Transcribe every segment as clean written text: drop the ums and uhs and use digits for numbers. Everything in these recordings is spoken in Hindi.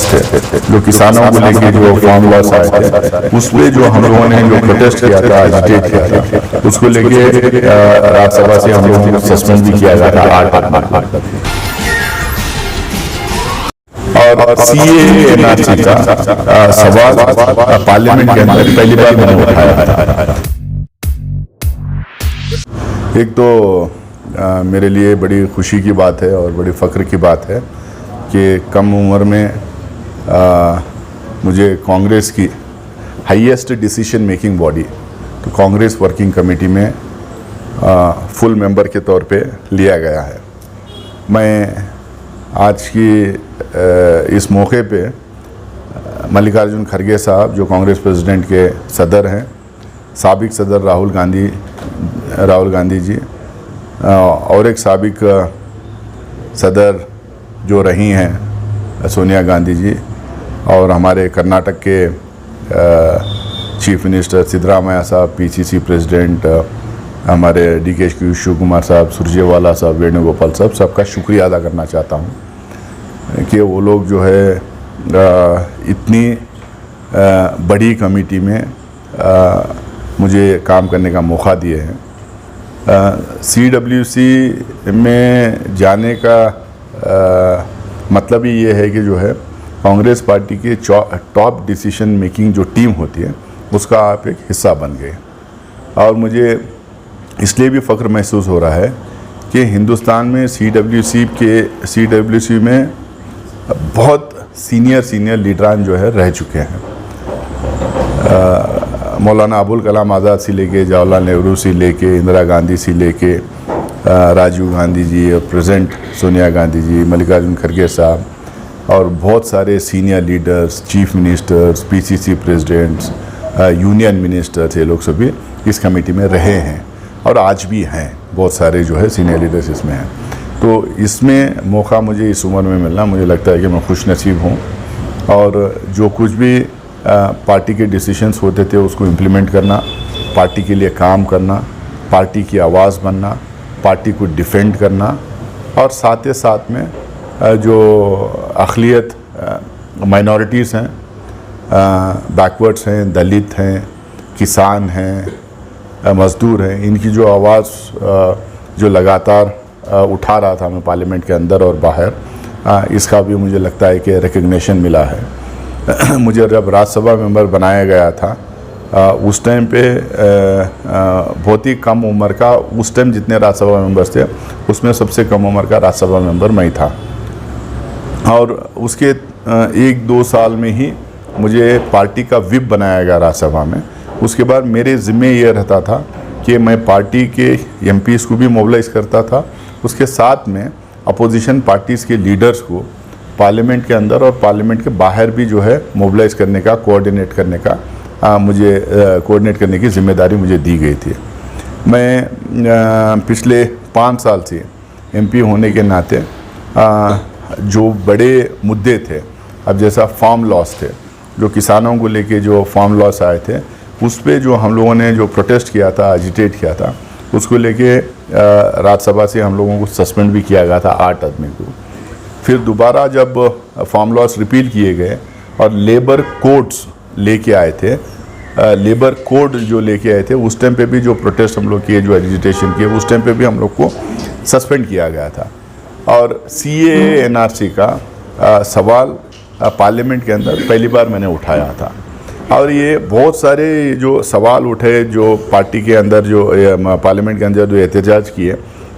लॉस थे, जो किसानों को लेके जो फार्म लॉस आए थे, उस पर जो हम लोगों ने जो प्रोटेस्ट किया था, एजिटेट किया था, उसको लेके राज्यसभा से हम लोगों को सस्पेंड भी किया गया था 8 अगस्त। और CAA-NRC का सवाल पार्लियामेंट के अंदर पहली बार मैंने उठाया था। एक तो मेरे लिए बड़ी खुशी की बात है और बड़ी फ़ख्र की बात है कि कम उम्र में मुझे कांग्रेस की हाईएस्ट डिसीजन मेकिंग बॉडी तो कांग्रेस वर्किंग कमेटी में फुल मेंबर के तौर पे लिया गया है। मैं आज की इस मौके पे मल्लिकार्जुन खड़गे साहब जो कांग्रेस प्रेसिडेंट के सदर हैं, साबिक सदर राहुल गांधी जी और एक साबिक सदर जो रही हैं सोनिया गांधी जी, और हमारे कर्नाटक के चीफ मिनिस्टर सिद्धरामैया साहब, PCC प्रेसिडेंट हमारे DK शिव कुमार साहब, सुरजेवाला साहब, वेणुगोपाल साहब, सबका शुक्रिया अदा करना चाहता हूँ कि वो लोग जो है इतनी बड़ी कमेटी में मुझे काम करने का मौका दिए हैं। CWC में जाने का मतलब ही ये है कि जो है कांग्रेस पार्टी के टॉप डिसीजन मेकिंग जो टीम होती है उसका आप एक हिस्सा बन गए, और मुझे इसलिए भी फ़ख्र महसूस हो रहा है कि हिंदुस्तान में CWC में बहुत सीनियर लीडरान जो है रह चुके हैं। मौलाना अबुल कलाम आज़ाद से लेके, जवाहरलाल नेहरू से लेके, इंदिरा गांधी से लेके, राजीव गांधी जी और प्रेजेंट सोनिया गांधी जी, मल्लिकार्जुन खड़गे साहब और बहुत सारे senior leaders, chief ministers, PCC presidents, union ministers, ये लोग सभी इस कमेटी में रहे हैं और आज भी हैं। बहुत सारे जो है सीनियर लीडर्स इसमें हैं। तो इसमें मौका मुझे इस उम्र में मिलना, मुझे लगता है कि मैं खुश नसीब हूँ, और जो कुछ भी पार्टी के डिसीजंस होते थे उसको इम्प्लीमेंट करना, पार्टी के लिए काम करना, पार्टी की आवाज़ बनना, पार्टी को डिफेंड करना, और साथ ही साथ में जो अक़लियत माइनॉरिटीज़ हैं, बैकवर्ड्स हैं, दलित हैं, किसान हैं, मज़दूर हैं, इनकी जो आवाज़ जो लगातार उठा रहा था मैं पार्लियामेंट के अंदर और बाहर, इसका भी मुझे लगता है कि रिकग्निशन मिला है। मुझे जब राज्यसभा मेंबर बनाया गया था उस टाइम पे बहुत ही कम उम्र का, उस टाइम जितने राज्यसभा मेंबर्स थे उसमें सबसे कम उम्र का राज्यसभा मेंबर मैं ही था, और उसके 1-2 साल में ही मुझे पार्टी का व्हिप बनाया गया राज्यसभा में। उसके बाद मेरे ज़िम्मे ये रहता था कि मैं पार्टी के MPs को भी मोबिलाइज करता था, उसके साथ में अपोजिशन पार्टीज़ के लीडर्स को पार्लियामेंट के अंदर और पार्लियामेंट के बाहर भी जो है मोबिलाइज करने का, कोऑर्डिनेट करने का मुझे कोऑर्डिनेट करने की जिम्मेदारी मुझे दी गई थी। मैं पिछले 5 साल से MP होने के नाते जो बड़े मुद्दे थे, अब जैसा फार्म लॉस थे, जो किसानों को लेके जो फार्म लॉस आए थे, उस पे जो हम लोगों ने जो प्रोटेस्ट किया था, एजिटेट किया था, उसको लेके राज्यसभा से हम लोगों को सस्पेंड भी किया गया था 8 आदमी को। फिर दोबारा जब फार्म लॉस रिपील किए गए और लेबर कोड्स लेके आए थे, लेबर कोड जो लेके आए थे, उस टाइम पे भी जो प्रोटेस्ट हम लोग किए, जो एजिटेशन किए, उस टाइम पे भी हम लोग को सस्पेंड किया गया था। और CAA-NRC का सवाल पार्लियामेंट के अंदर पहली बार मैंने उठाया था, और ये बहुत सारे जो सवाल उठे, जो पार्टी के अंदर जो पार्लियामेंट के अंदर जो एहतजाज किए,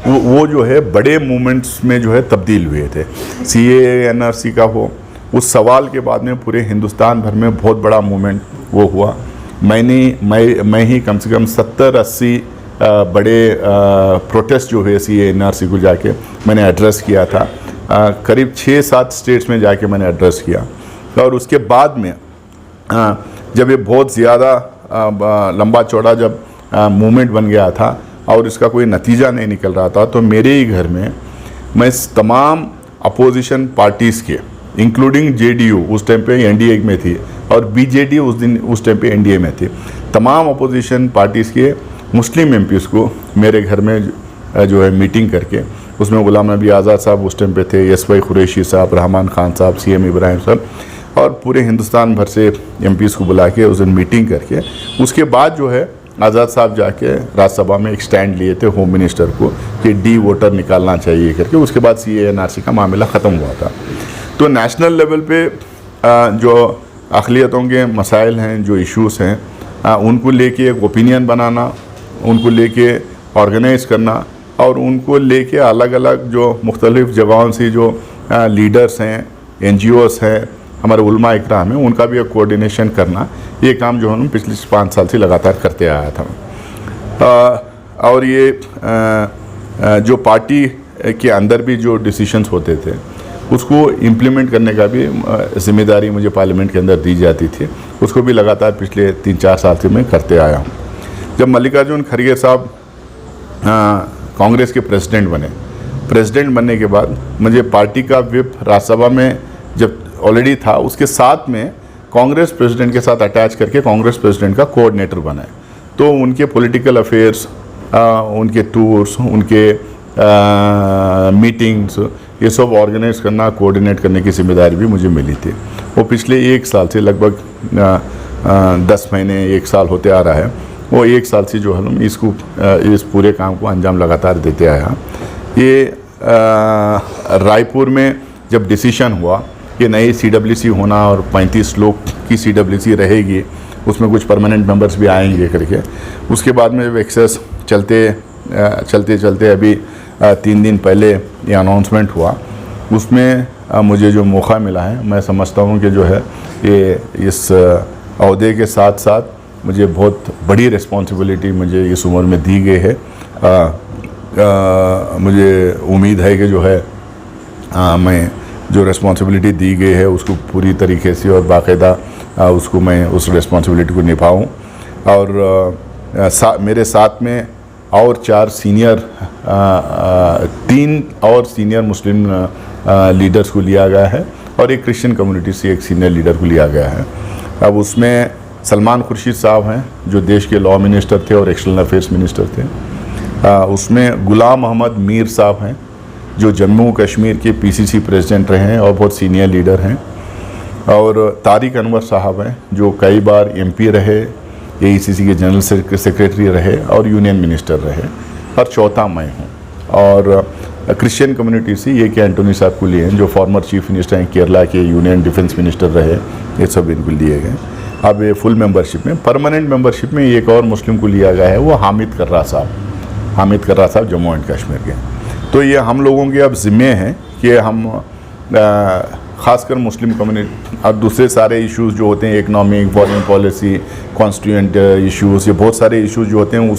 वो जो है बड़े मूवमेंट्स में जो है तब्दील हुए थे। CAA-NRC का हो, उस सवाल के बाद में पूरे हिंदुस्तान भर में बहुत बड़ा मूवमेंट वो हुआ। मैं ही कम से कम 70-80 बड़े प्रोटेस्ट जो हुए CAA-NRC को जाके मैंने एड्रेस किया था। करीब 6-7 स्टेट्स में जाके मैंने एड्रेस किया, और उसके बाद में जब ये बहुत ज़्यादा लंबा चौड़ा जब मूवमेंट बन गया था और इसका कोई नतीजा नहीं निकल रहा था, तो मेरे ही घर में मैं तमाम अपोजिशन पार्टीज़ के, इंक्लूडिंग JDU, उस टाइम पे NDA में थी, और BJD उस टाइम पे NDA में थी, तमाम अपोजिशन पार्टीज़ के मुस्लिम MPs को मेरे घर में जो है मीटिंग करके, उसमें गुलाम नबी आज़ाद साहब उस टाइम पे थे, एस वाई कुरैशी साहब, रहमान खान साहब, CM इब्राहिम साहब, और पूरे हिंदुस्तान भर से MPs को बुला के उस दिन मीटिंग करके उसके बाद जो है आज़ाद साहब जाके राज्यसभा में एक स्टैंड लिए थे होम मिनिस्टर को कि डी वोटर निकालना चाहिए करके। उसके बाद CAA NRC का मामला ख़त्म हुआ था। तो नेशनल लेवल पे जो अक़लियतों के मसाइल हैं, जो इश्यूज़ हैं, उनको लेके एक ओपिनियन बनाना, उनको लेके ऑर्गेनाइज़ करना और उनको लेके अलग अलग जो मुख्तलिफ़ जगहों से जो लीडर्स हैं, NGOs हैं, हमारे उलमा इकराम हैं, उनका भी एक कोऑर्डिनेशन करना, ये काम जो हम पिछले 5 साल से लगातार करते आया था। और ये जो पार्टी के अंदर भी जो डिसीशंस होते थे उसको इम्प्लीमेंट करने का भी जिम्मेदारी मुझे पार्लियामेंट के अंदर दी जाती थी, उसको भी लगातार पिछले 3-4 साल से मैं करते आया हूँ। जब मल्लिकार्जुन खड़गे साहब कांग्रेस के प्रेसिडेंट बनने के बाद मुझे पार्टी का व्हिप राज्यसभा में जब ऑलरेडी था, उसके साथ में कांग्रेस प्रेसिडेंट के साथ अटैच करके कांग्रेस प्रेसिडेंट का कोऑर्डिनेटर बनाए। तो उनके पॉलिटिकल अफेयर्स, उनके टूर्स, उनके मीटिंग्स, ये सब ऑर्गेनाइज करना, कोऑर्डिनेट करने की जिम्मेदारी भी मुझे मिली थी। वो पिछले 1 साल से लगभग 10 महीने 1 साल होते आ रहा है, वो 1 साल से जो है हम इस पूरे काम को अंजाम लगातार देते आया। ये रायपुर में जब डिसीशन हुआ कि नई CWC होना और 35 लोग की CWC रहेगी, उसमें कुछ परमानेंट मेंबर्स भी आएंगे करके, उसके बाद में जब एक्सेस चलते अभी 3 दिन पहले ये अनाउंसमेंट हुआ, उसमें मुझे जो मौका मिला है, मैं समझता हूँ कि जो है ये इस अहदे के साथ साथ मुझे बहुत बड़ी रिस्पॉन्सिबिलिटी मुझे इस उम्र में दी गई है। मुझे उम्मीद है कि जो है मैं जो रिस्पॉन्सिबिलिटी दी गई है उसको पूरी तरीके से और बाकायदा उसको मैं उस रिस्पॉन्सिबिलिटी को निभाऊं। और मेरे साथ में और 3 और सीनियर मुस्लिम लीडर्स को लिया गया है और एक क्रिश्चियन कम्युनिटी से एक सीनियर लीडर को लिया गया है। अब उसमें सलमान खुर्शीद साहब हैं जो देश के लॉ मिनिस्टर थे और एक्सटर्नल अफेयर्स मिनिस्टर थे। उसमें गुलाम मोहम्मद मीर साहब हैं जो जम्मू कश्मीर के PCC प्रेसिडेंट रहे हैं और बहुत सीनियर लीडर हैं। और तारिक अनवर साहब हैं जो कई बार MP रहे, AECC के जनरल सेक्रेटरी रहे और यूनियन मिनिस्टर रहे। और चौथा मैं हूँ। और क्रिश्चियन कम्युनिटी से ये के एंटोनी साहब को लिए हैं जो फॉर्मर चीफ मिनिस्टर हैं, केरला के यूनियन डिफेंस मिनिस्टर रहे, ये सब इनको लिए गए। अब ये फुल मेंबरशिप में, परमानेंट मेंबरशिप में एक और मुस्लिम को लिया गया है, वो हामिद कर्रा साहब जम्मू एंड कश्मीर के। तो ये हम लोगों के अब ज़िम्मे हैं कि हम ख़ासकर मुस्लिम कम्युनिटी और दूसरे सारे इश्यूज़ जो होते हैं, economic, foreign policy, constituent issues, ये बहुत सारे इश्यूज़ जो होते हैं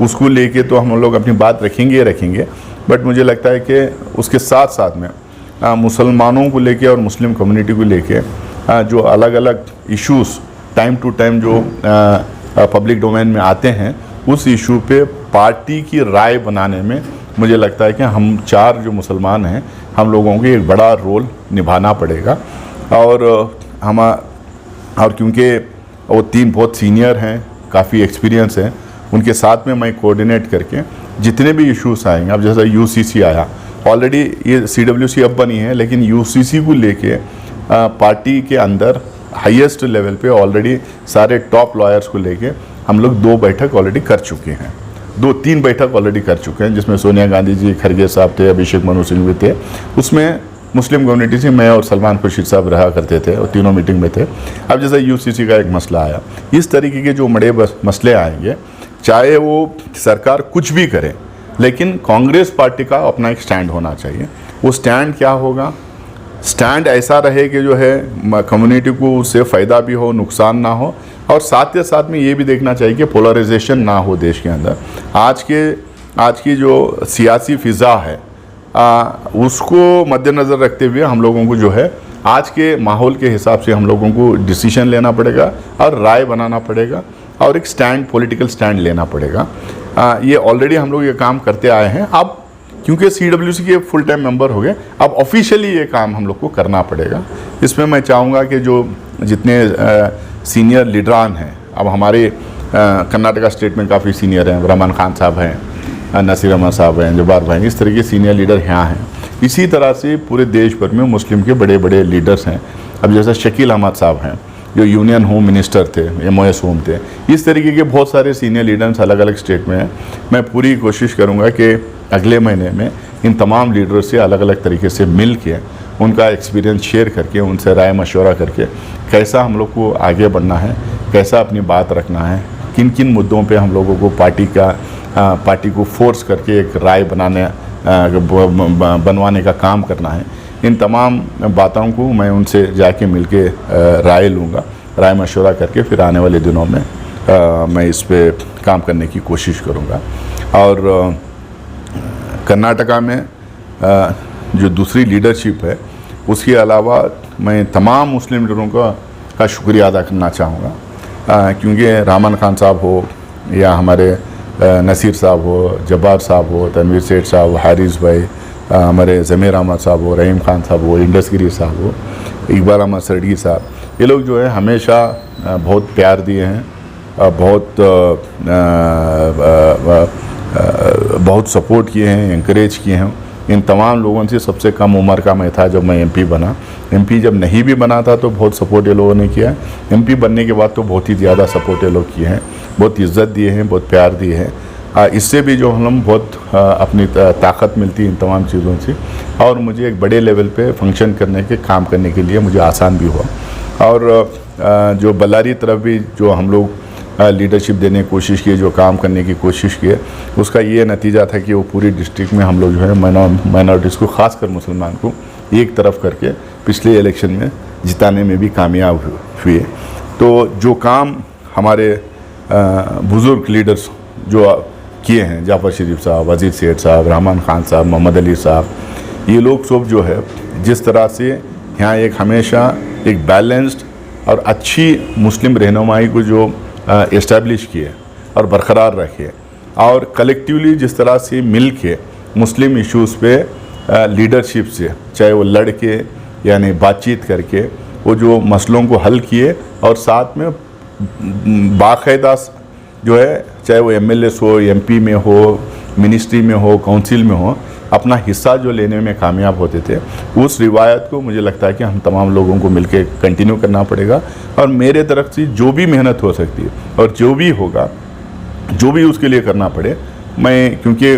उसको लेके तो हम लोग अपनी बात रखेंगे। बट मुझे लगता है कि उसके साथ साथ में मुसलमानों को लेके और मुस्लिम कम्युनिटी को लेके जो अलग अलग इश्यूज़ टाइम टू टाइम जो पब्लिक डोमेन में आते हैं, उस इशू पे पार्टी की राय बनाने में मुझे लगता है कि हम 4 जो मुसलमान हैं, हम लोगों को एक बड़ा रोल निभाना पड़ेगा। और क्योंकि वो 3 बहुत सीनियर हैं, काफ़ी एक्सपीरियंस हैं, उनके साथ में मैं कोऑर्डिनेट करके जितने भी इश्यूज़ आएंगे, अब जैसा UCC आया, ऑलरेडी ये CWC अब बनी है, लेकिन UCC को लेके पार्टी के अंदर हाईएस्ट लेवल पे ऑलरेडी सारे टॉप लॉयर्स को लेके हम लोग 2 बैठक ऑलरेडी कर चुके हैं, 2-3 बैठक ऑलरेडी कर चुके हैं, जिसमें सोनिया गांधी जी, खड़गे साहब थे, अभिषेक मनु सिंह भी थे। उसमें मुस्लिम कम्युनिटी से मैं और सलमान खुर्शीद साहब रहा करते थे और तीनों मीटिंग में थे। अब जैसा UCC का एक मसला आया, इस तरीके के जो बड़े मसले आएंगे, चाहे वो सरकार कुछ भी करे, लेकिन कांग्रेस पार्टी का अपना एक स्टैंड होना चाहिए। वो स्टैंड क्या होगा? स्टैंड ऐसा रहे कि जो है कम्युनिटी को उससे फ़ायदा भी हो, नुकसान ना हो, और साथ ही साथ में ये भी देखना चाहिए कि पोलराइजेशन ना हो देश के अंदर। आज की जो सियासी फ़िज़ा है उसको मद्देनज़र रखते हुए हम लोगों को जो है आज के माहौल के हिसाब से हम लोगों को डिसीजन लेना पड़ेगा और राय बनाना पड़ेगा और एक स्टैंड, पॉलिटिकल स्टैंड लेना पड़ेगा। ये ऑलरेडी हम लोग ये काम करते आए हैं। अब क्योंकि CWC के फुल टाइम मेंबर हो गए, अब ऑफिशियली ये काम हम लोग को करना पड़ेगा। इसमें मैं चाहूँगा कि जो जितने सीनियर लीडरान हैं, अब हमारे कर्नाटका स्टेट में काफ़ी सीनियर हैं, रहमान खान साहब हैं, नसीर अहमद साहब हैं, जब्बार भाई, इस तरह के सीनियर लीडर यहाँ हैं। इसी तरह से पूरे देश भर में मुस्लिम के बड़े बड़े लीडर्स हैं। अब जैसे शकील अहमद साहब हैं जो यूनियन होम मिनिस्टर थे, MOS होम थे, इस तरीके के बहुत सारे सीनियर लीडर्स अलग अलग स्टेट में हैं। मैं पूरी कोशिश करूँगा कि अगले महीने में इन तमाम लीडरों से अलग अलग तरीके से मिल के उनका एक्सपीरियंस शेयर करके, उनसे राय मशवरा करके कैसा हम लोग को आगे बढ़ना है, कैसा अपनी बात रखना है, किन किन मुद्दों पे हम लोगों को पार्टी को फोर्स करके एक राय बनवाने का काम करना है, इन तमाम बातों को मैं उनसे जाके मिल के राय लूँगा, राय मशवरा करके फिर आने वाले दिनों में मैं इस पे काम करने की कोशिश करूँगा। और कर्नाटका में जो दूसरी लीडरशिप है उसके अलावा मैं तमाम मुस्लिम लीडरों का शुक्रिया अदा करना चाहूँगा, क्योंकि रहमान खान साहब हो या हमारे नसीर साहब हो, जब्बार साहब हो, तनवीर सेठ साहब, हारिस भाई, हमारे ज़मीर अहमद साहब हो, रहीम खान साहब हो, इंडसगिरी साहब हो, इकबाल अहमद सरडी साहब, ये लोग जो है हमेशा बहुत प्यार दिए हैं, बहुत सपोर्ट किए हैं, इंकरेज किए हैं। इन तमाम लोगों से सबसे कम उम्र का मैं था जब मैं MP बना। MP जब नहीं भी बना था तो बहुत सपोर्ट ये लोगों ने किया है। MP बनने के बाद तो बहुत ही ज़्यादा सपोर्ट ये लोग किए हैं, बहुत इज़्ज़त दिए हैं, बहुत प्यार दिए हैं। इससे भी जो हम बहुत अपनी ताकत मिलती है इन तमाम चीज़ों से, और मुझे एक बड़े लेवल पे फंक्शन करने के काम करने के लिए मुझे आसान भी हुआ। और जो बल्लारी तरफ भी जो हम लोग लीडरशिप देने की कोशिश की, जो काम करने की कोशिश की, उसका ये नतीजा था कि वो पूरी डिस्ट्रिक्ट में हम लोग जो है माइनॉरिटीज़ को, ख़ासकर मुसलमान को एक तरफ करके पिछले इलेक्शन में जिताने में भी कामयाब हुए। तो जो काम हमारे बुज़ुर्ग लीडर्स जो किए हैं, जाफ़र शरीफ साहब, अजीज़ सेठ साहब, रहमान खान साहब, मोहम्मद अली साहब, ये लोग सब जो है जिस तरह से यहाँ एक हमेशा एक बैलेंस्ड और अच्छी मुस्लिम रहनुमाई को जो इस्टेब्लिश किए और बरकरार रखे, और कलेक्टिवली जिस तरह से मिल के मुस्लिम इश्यूज़ पे लीडरशिप से, चाहे वो लड़ के यानी बातचीत करके वो जो मसलों को हल किए, और साथ में बाकायदा जो है चाहे वो MLAs हो, MP में हो, मिनिस्ट्री में हो, काउंसिल में हो, अपना हिस्सा जो लेने में कामयाब होते थे, उस रिवायत को मुझे लगता है कि हम तमाम लोगों को मिलकर कंटिन्यू करना पड़ेगा। और मेरे तरफ से जो भी मेहनत हो सकती है और जो भी होगा, जो भी उसके लिए करना पड़े, मैं, क्योंकि